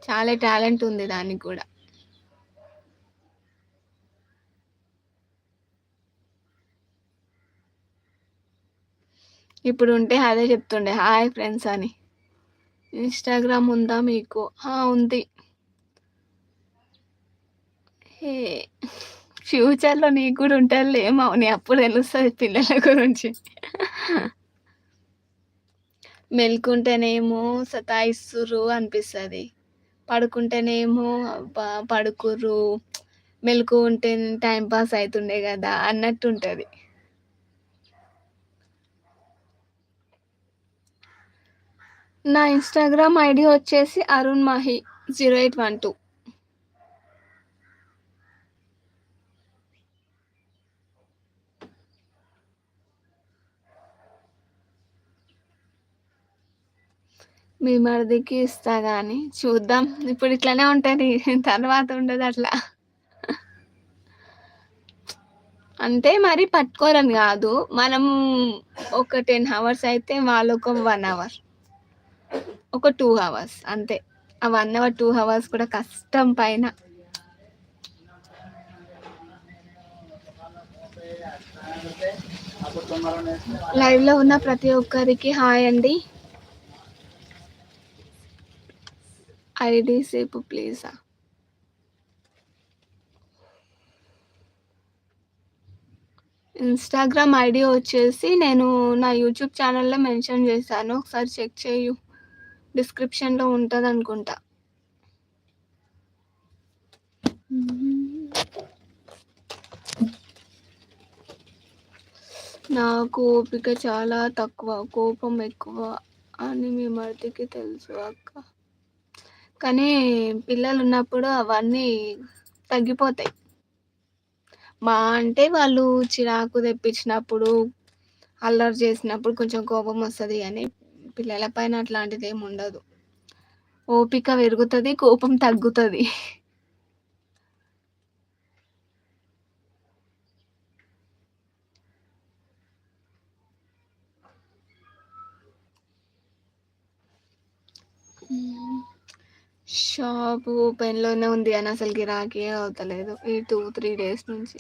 చాలా టాలెంట్ ఉంది దానికి గూడా. ఇప్పుడుంటే అదే చెప్తుండే హాయ్ ఫ్రెండ్స్ అని. ఇన్‌స్టాగ్రామ్ ఉందా మీకు? ఆ! ఉంది. హే ఫ్యూచర్‌లో నీకు గూడా ఉంటదిలే మౌని అప్పుడు తెలుస్తది పిల్లల గురించి. మెలుకుంటేనేమో సతాయిస్తుర్రు అనిపిస్తది. పడుకుంటేనేమో అబ్బా! పడుకుర్రు, మెలుకువ ఉంటే టైమ్ పాస్ అయితుండే గదా! అన్నట్టుంటది. నా ఇన్‌స్టాగ్రామ్ ఐడీ వచ్చేసి అరుణ్ మాహి 0812. మీ మరిదికి ఇస్తా గాని చూద్దాం. ఇప్పుడు ఇట్లనే ఉంటది. తర్వాత ఉండదట్లా. అంటే మరి పట్టుకోరని గాదు. మనం ఒక 10 హవర్స్ అయితే వాళ్ళొక 1 అవర్. ఒక 2 హవర్స్ అంతే. ఆ 1 అవర్, 2 హవర్స్ కూడా కష్టం పైన. లైవ్‌లో ఉన్న ప్రతి ఒక్కరికి హాయ్ అండి. ఐడీ సేపు ప్లీజా. ఇన్‌స్టాగ్రామ్ ఐడీ వచ్చేసి నేను నా యూట్యూబ్ ఛానెల్‌లో మెన్షన్ చేశాను. ఒకసారి చెక్ చెయ్యు. డిస్క్రిప్షన్‌లో ఉంటదనుకుంటా. నాకు ఓపిక చాలా తక్కువ, కోపం ఎక్కువ అని మీ మరిదికి తెలుసు అక్క. కానీ పిల్లలున్నప్పుడు అవన్నీ తగ్గిపోతాయి. అంటే వాళ్ళు చిరాకు తెప్పించినప్పుడు, అల్లరి చేసినప్పుడు కొంచెం కోపం వస్తది గానీ, పిల్లల పైన అట్లాంటిదేముండదు. ఓపిక పెరుగుతది, కోపం తగ్గుతది. షాపు ఓపెన్‌లోనే ఉంది గానీ అసలు గిరాకీయే అవుతలేదు. ఈ 2, 3 డేస్ నుంచి.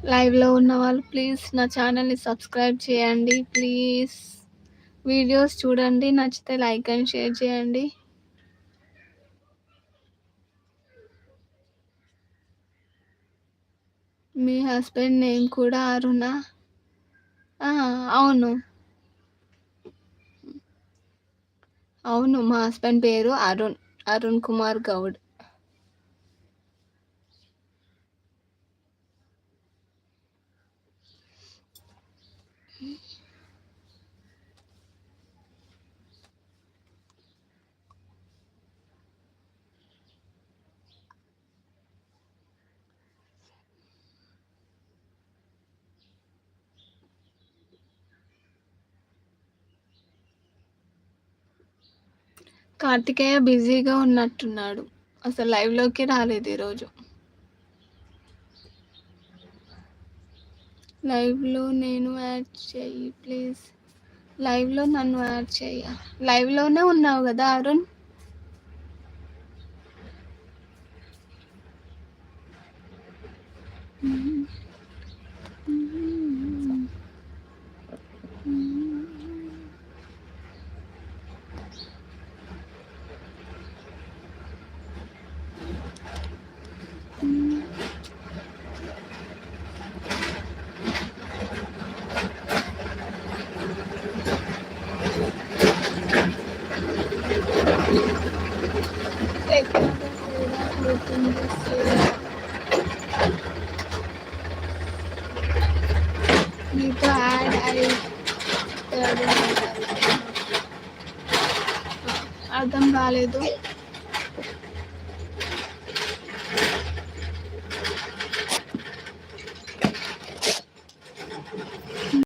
లైవ్‌లో ఉన్నవాళ్ళు ప్లీజ్ నా ఛానల్‌ని సబ్స్క్రైబ్ చేయండి. ప్లీజ్ వీడియోస్ చూడండి. నచ్చితే లైక్ అండ్ షేర్ చేయండి. మీ హస్బెండ్ నేమ్ కూడా అరుణా? ఆ! అవును. అవును. మా హస్బెండ్ పేరు అరుణ్. అరుణ్ కుమార్ గౌడ్. కార్తికేయ బిజీగా ఉన్నట్టున్నాడు. అసలు లైవ్‌లోకి రాలేదు ఈరోజు. లైవ్‌లో నేను యాడ్ చెయ్యి ప్లీజ్. లైవ్‌లో నన్ను యాడ్ చెయ్య. లైవ్‌లోనే ఉన్నావు గదా అరుణ్? మీతో యాడ్ అర్థం కాలేదు.